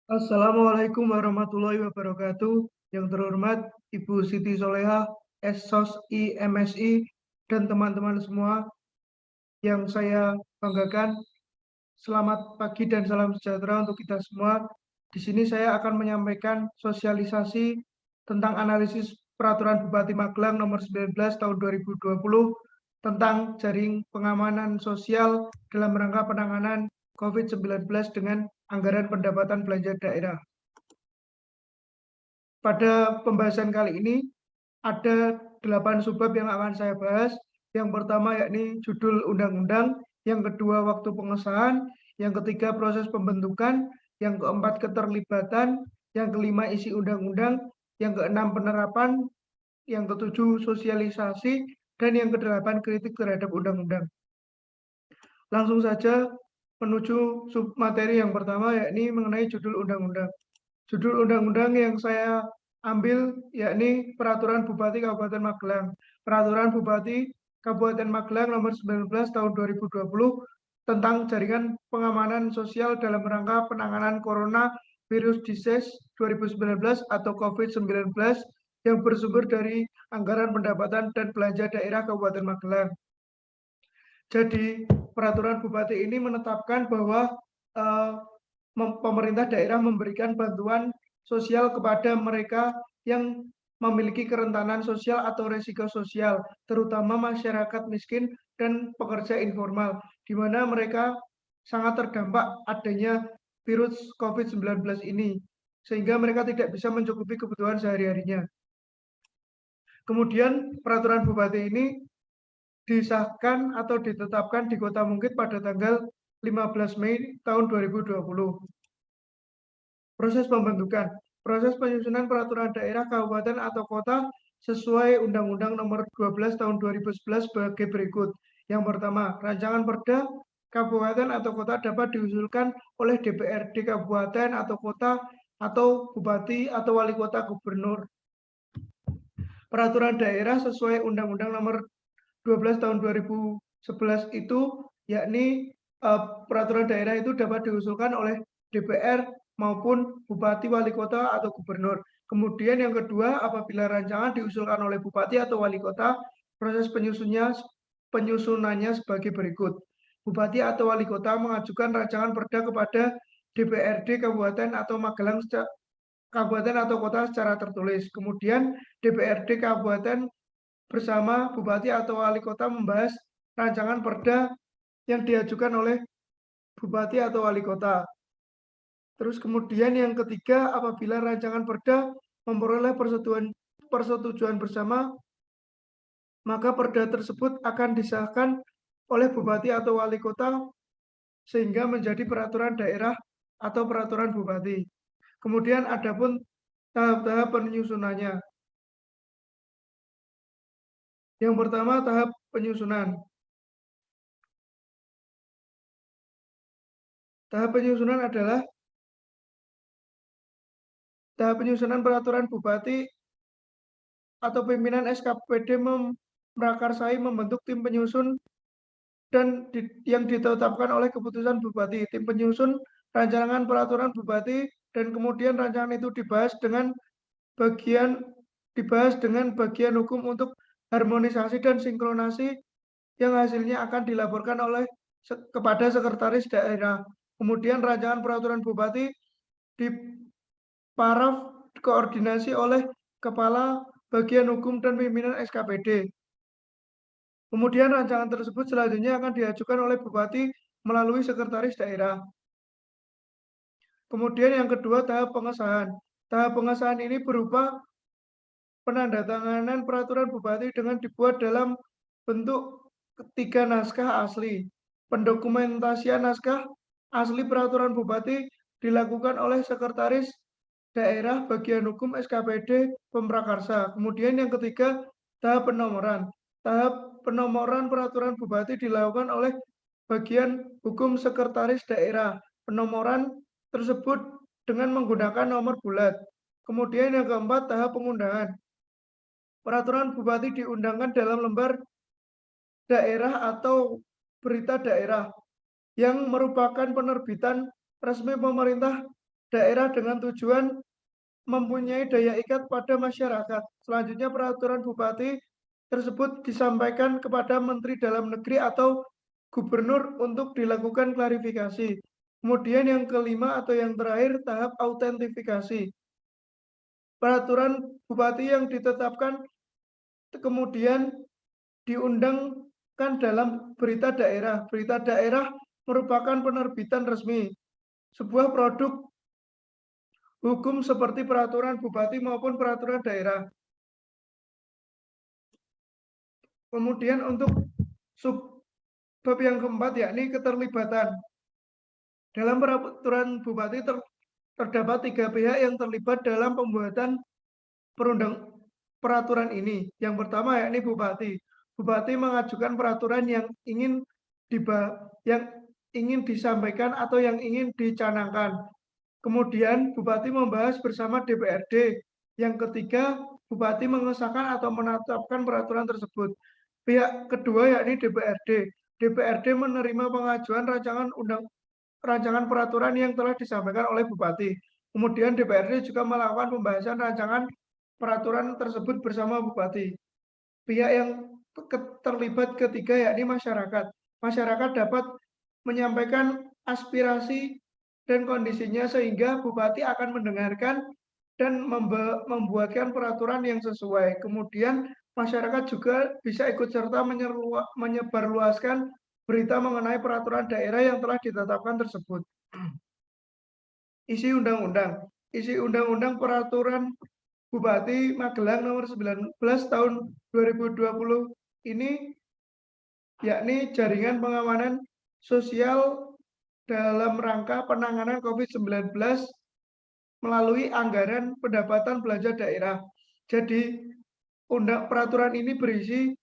Assalamualaikum warahmatullahi wabarakatuh. Yang terhormat Ibu Siti Soleha, SSOSI MSI, dan teman-teman semua yang saya banggakan. Selamat pagi dan salam sejahtera untuk kita semua. Di sini saya akan menyampaikan sosialisasi tentang analisis Peraturan Bupati Magelang Nomor 19 Tahun 2020 tentang jaring pengamanan sosial dalam rangka penanganan COVID-19 dengan anggaran pendapatan belanja daerah. Pada pembahasan kali ini ada 8 subbab yang akan saya bahas. Yang pertama yakni judul undang-undang, yang kedua waktu pengesahan, yang ketiga proses pembentukan, yang keempat keterlibatan, yang kelima isi undang-undang, yang keenam penerapan, yang ketujuh sosialisasi, dan yang kedelapan kritik terhadap undang-undang. Langsung saja menuju submateri yang pertama yakni mengenai judul undang-undang. Judul undang-undang yang saya ambil yakni Peraturan Bupati Kabupaten Magelang. Peraturan Bupati Kabupaten Magelang Nomor 19 Tahun 2020 tentang jaringan pengamanan sosial dalam rangka penanganan Corona Virus Disease 2019 atau COVID-19 yang bersumber dari anggaran pendapatan dan belanja daerah Kabupaten Magelang. Jadi peraturan Bupati ini menetapkan bahwa pemerintah daerah memberikan bantuan sosial kepada mereka yang memiliki kerentanan sosial atau risiko sosial, terutama masyarakat miskin dan pekerja informal, di mana mereka sangat terdampak adanya virus COVID-19 ini, sehingga mereka tidak bisa mencukupi kebutuhan sehari-harinya. Kemudian peraturan Bupati ini disahkan atau ditetapkan di Kota Mungkit pada tanggal 15 Mei tahun 2020. Proses pembentukan. Proses penyusunan peraturan daerah, kabupaten, atau kota sesuai Undang-Undang Nomor 12 Tahun 2011 sebagai berikut. Yang pertama, rancangan perda kabupaten atau kota dapat diusulkan oleh DPRD kabupaten atau kota atau bupati atau wali kota gubernur. Peraturan daerah sesuai Undang-Undang Nomor 12 Tahun 2011 itu yakni peraturan daerah itu dapat diusulkan oleh DPR maupun bupati, wali kota, atau gubernur. Kemudian yang kedua, apabila rancangan diusulkan oleh bupati atau wali kota, proses penyusunannya sebagai berikut. Bupati atau wali kota mengajukan rancangan perda kepada DPRD Kabupaten atau Magelang Kabupaten atau kota secara tertulis. Kemudian DPRD Kabupaten bersama bupati atau wali kota membahas rancangan perda yang diajukan oleh bupati atau wali kota. Terus kemudian yang ketiga, apabila rancangan perda memperoleh persetujuan bersama, maka perda tersebut akan disahkan oleh bupati atau wali kota sehingga menjadi peraturan daerah atau peraturan bupati. Kemudian adapun tahap-tahap penyusunannya. Yang pertama, tahap penyusunan. Tahap penyusunan adalah tahap penyusunan peraturan bupati atau pimpinan SKPD memprakarsai membentuk tim penyusun dan yang ditetapkan oleh keputusan bupati. Tim penyusun rancangan peraturan bupati dan kemudian rancangan itu dibahas dengan bagian hukum untuk harmonisasi dan sinkronasi yang hasilnya akan dilaporkan kepada sekretaris daerah. Kemudian rancangan peraturan bupati diparaf koordinasi oleh kepala bagian hukum dan pimpinan SKPD. Kemudian rancangan tersebut selanjutnya akan diajukan oleh bupati melalui sekretaris daerah. Kemudian yang kedua, tahap pengesahan. Tahap pengesahan ini berupa penandatanganan peraturan bupati dengan dibuat dalam bentuk 3 naskah asli. Pendokumentasian naskah asli peraturan bupati dilakukan oleh sekretaris daerah bagian hukum SKPD Pemprakarsa. Kemudian yang ketiga, tahap penomoran. Tahap penomoran peraturan bupati dilakukan oleh bagian hukum sekretaris daerah. Penomoran tersebut dengan menggunakan nomor bulat. Kemudian yang keempat, tahap pengundangan. Peraturan bupati diundangkan dalam lembar daerah atau berita daerah yang merupakan penerbitan resmi pemerintah daerah dengan tujuan mempunyai daya ikat pada masyarakat. Selanjutnya peraturan bupati tersebut disampaikan kepada Menteri Dalam Negeri atau Gubernur untuk dilakukan klarifikasi. Kemudian yang kelima atau yang terakhir tahap autentifikasi. Peraturan bupati yang ditetapkan kemudian diundangkan dalam berita daerah. Berita daerah merupakan penerbitan resmi. Sebuah produk hukum seperti peraturan bupati maupun peraturan daerah. Kemudian untuk subbab yang keempat yakni keterlibatan. Dalam peraturan bupati terdapat 3 pihak yang terlibat dalam pembuatan peraturan ini. Yang pertama yakni bupati. Bupati mengajukan peraturan yang ingin disampaikan atau yang ingin dicanangkan. Kemudian bupati membahas bersama DPRD. Yang ketiga, bupati mengesahkan atau menetapkan peraturan tersebut. Pihak kedua yakni DPRD. DPRD menerima pengajuan rancangan peraturan yang telah disampaikan oleh bupati. Kemudian DPRD juga melakukan pembahasan rancangan peraturan tersebut bersama bupati. Pihak yang terlibat ketiga yakni masyarakat. Masyarakat dapat menyampaikan aspirasi dan kondisinya sehingga bupati akan mendengarkan dan membuatkan peraturan yang sesuai. Kemudian masyarakat juga bisa ikut serta menyebarluaskan berita mengenai peraturan daerah yang telah ditetapkan tersebut. Isi undang-undang. Isi undang-undang peraturan Bupati Magelang nomor 19 tahun 2020 ini yakni jaringan pengamanan sosial dalam rangka penanganan COVID-19 melalui anggaran pendapatan belanja daerah. Jadi peraturan ini berisi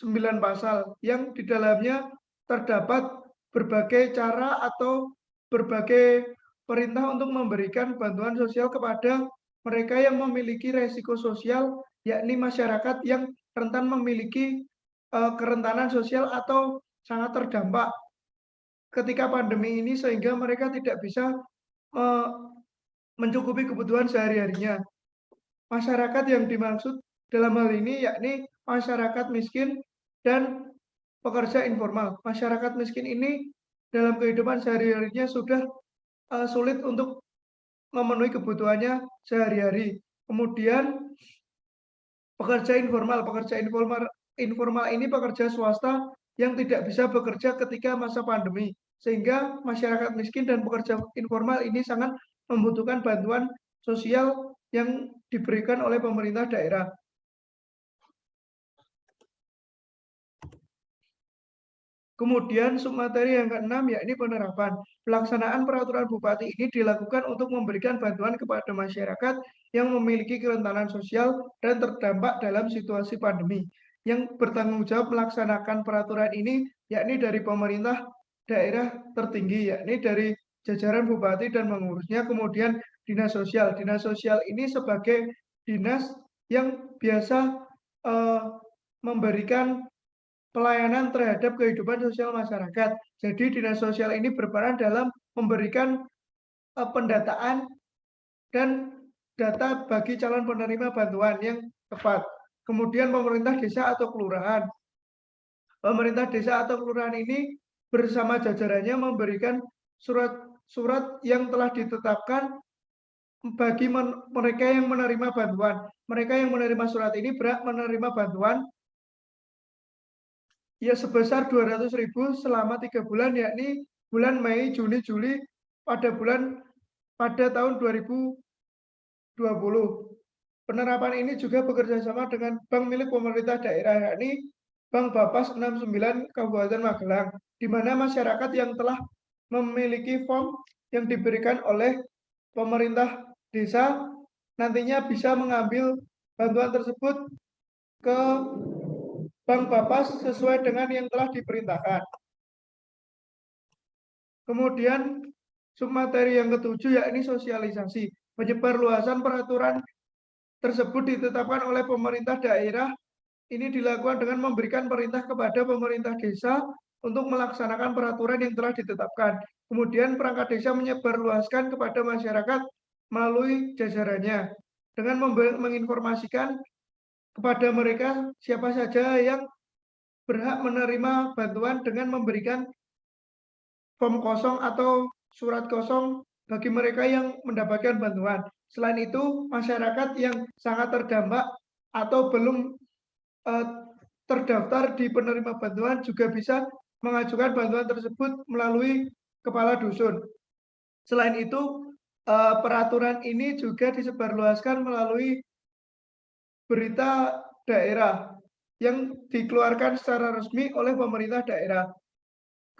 9 pasal yang di dalamnya terdapat berbagai cara atau berbagai perintah untuk memberikan bantuan sosial kepada mereka yang memiliki resiko sosial, yakni masyarakat yang rentan memiliki kerentanan sosial atau sangat terdampak ketika pandemi ini sehingga mereka tidak bisa mencukupi kebutuhan sehari-harinya. Masyarakat yang dimaksud dalam hal ini yakni masyarakat miskin dan pekerja informal. Masyarakat miskin ini dalam kehidupan sehari-harinya sudah sulit untuk memenuhi kebutuhannya sehari-hari. Kemudian pekerja informal ini pekerja swasta yang tidak bisa bekerja ketika masa pandemi. Sehingga masyarakat miskin dan pekerja informal ini sangat membutuhkan bantuan sosial yang diberikan oleh pemerintah daerah. Kemudian submateri yang keenam yakni penerapan. Pelaksanaan peraturan bupati ini dilakukan untuk memberikan bantuan kepada masyarakat yang memiliki kerentanan sosial dan terdampak dalam situasi pandemi. Yang bertanggung jawab melaksanakan peraturan ini yakni dari pemerintah daerah tertinggi, yakni dari jajaran bupati dan mengurusnya, kemudian dinas sosial. Dinas sosial ini sebagai dinas yang biasa memberikan pelayanan terhadap kehidupan sosial masyarakat. Jadi dinas sosial ini berperan dalam memberikan pendataan dan data bagi calon penerima bantuan yang tepat. Kemudian pemerintah desa atau kelurahan. Pemerintah desa atau kelurahan ini bersama jajarannya memberikan surat-surat yang telah ditetapkan bagi mereka yang menerima bantuan. Mereka yang menerima surat ini berhak menerima bantuan ya sebesar 200.000 selama 3 bulan, yakni bulan Mei, Juni, Juli pada tahun 2020. Penerapan ini juga bekerja sama dengan bank milik pemerintah daerah, yakni Bank Bapas 69 Kabupaten Magelang, di mana masyarakat yang telah memiliki form yang diberikan oleh pemerintah desa nantinya bisa mengambil bantuan tersebut ke Bank Bapas sesuai dengan yang telah diperintahkan. Kemudian submateri yang ketujuh yakni sosialisasi. Penyebarluasan peraturan tersebut ditetapkan oleh pemerintah daerah. Ini dilakukan dengan memberikan perintah kepada pemerintah desa, untuk melaksanakan peraturan yang telah ditetapkan. Kemudian perangkat desa menyebarluaskan kepada masyarakat melalui jajarannya dengan menginformasikan kepada mereka siapa saja yang berhak menerima bantuan dengan memberikan form kosong atau surat kosong bagi mereka yang mendapatkan bantuan. Selain itu, masyarakat yang sangat terdampak atau belum eh, terdaftar di penerima bantuan juga bisa mengajukan bantuan tersebut melalui kepala dusun. Selain itu, peraturan ini juga disebarluaskan melalui berita daerah yang dikeluarkan secara resmi oleh pemerintah daerah.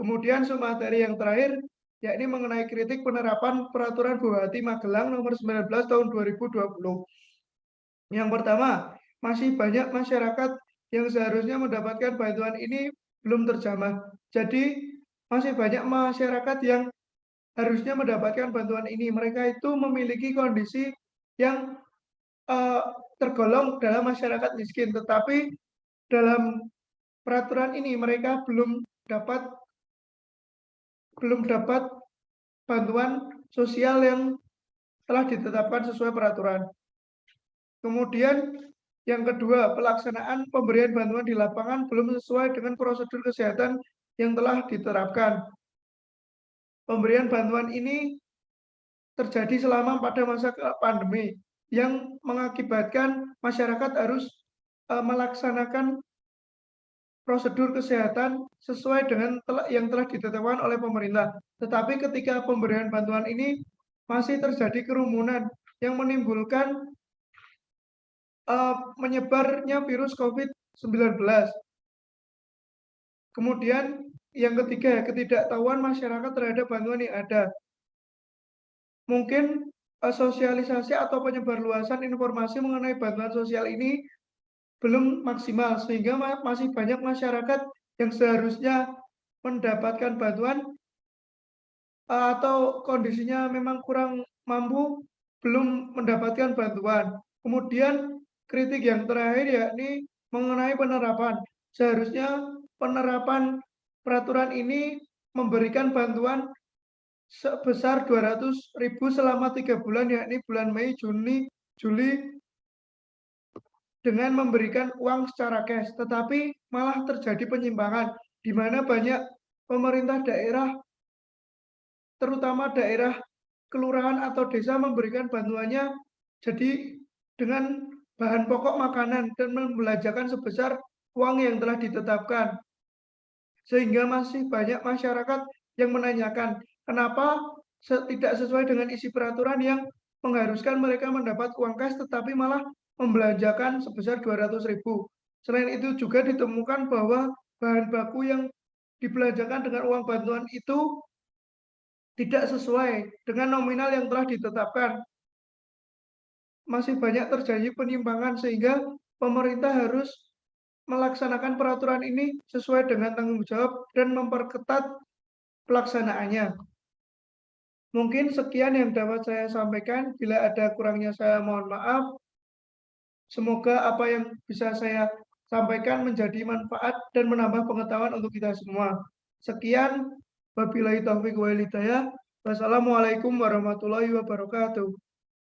Kemudian materi yang terakhir, yakni mengenai kritik penerapan Peraturan Bupati Magelang nomor 19 tahun 2020. Yang pertama, masih banyak masyarakat yang seharusnya mendapatkan bantuan ini belum terjamah. Jadi, masih banyak masyarakat yang harusnya mendapatkan bantuan ini. Mereka itu memiliki kondisi yang tergolong dalam masyarakat miskin, tetapi dalam peraturan ini mereka belum dapat bantuan sosial yang telah ditetapkan sesuai peraturan. Kemudian yang kedua, pelaksanaan pemberian bantuan di lapangan belum sesuai dengan prosedur kesehatan yang telah diterapkan. Pemberian bantuan ini terjadi selama pada masa pandemi yang mengakibatkan masyarakat harus melaksanakan prosedur kesehatan sesuai dengan yang telah ditetapkan oleh pemerintah. Tetapi ketika pemberian bantuan ini masih terjadi kerumunan yang menimbulkan menyebarnya virus COVID-19. Kemudian yang ketiga, ketidaktahuan masyarakat terhadap bantuan yang ada. Mungkin sosialisasi atau penyebarluasan informasi mengenai bantuan sosial ini belum maksimal, sehingga masih banyak masyarakat yang seharusnya mendapatkan bantuan atau kondisinya memang kurang mampu, belum mendapatkan bantuan. Kemudian kritik yang terakhir yakni mengenai penerapan. Seharusnya penerapan peraturan ini memberikan bantuan sebesar 200.000 selama 3 bulan, yakni bulan Mei, Juni, Juli, dengan memberikan uang secara cash, tetapi malah terjadi penyimpangan, di mana banyak pemerintah daerah, terutama daerah kelurahan atau desa memberikan bantuannya jadi dengan bahan pokok makanan dan membelanjakan sebesar uang yang telah ditetapkan. Sehingga masih banyak masyarakat yang menanyakan kenapa tidak sesuai dengan isi peraturan yang mengharuskan mereka mendapat uang cash tetapi malah membelanjakan sebesar 200.000. Selain itu juga ditemukan bahwa bahan baku yang dibelanjakan dengan uang bantuan itu tidak sesuai dengan nominal yang telah ditetapkan. Masih banyak terjadi penyimpangan sehingga pemerintah harus melaksanakan peraturan ini sesuai dengan tanggung jawab dan memperketat pelaksanaannya. Mungkin sekian yang dapat saya sampaikan. Bila ada kurangnya saya mohon maaf. Semoga apa yang bisa saya sampaikan menjadi manfaat dan menambah pengetahuan untuk kita semua. Sekian, wabillahi taufiq wal hidayah. Wassalamualaikum warahmatullahi wabarakatuh.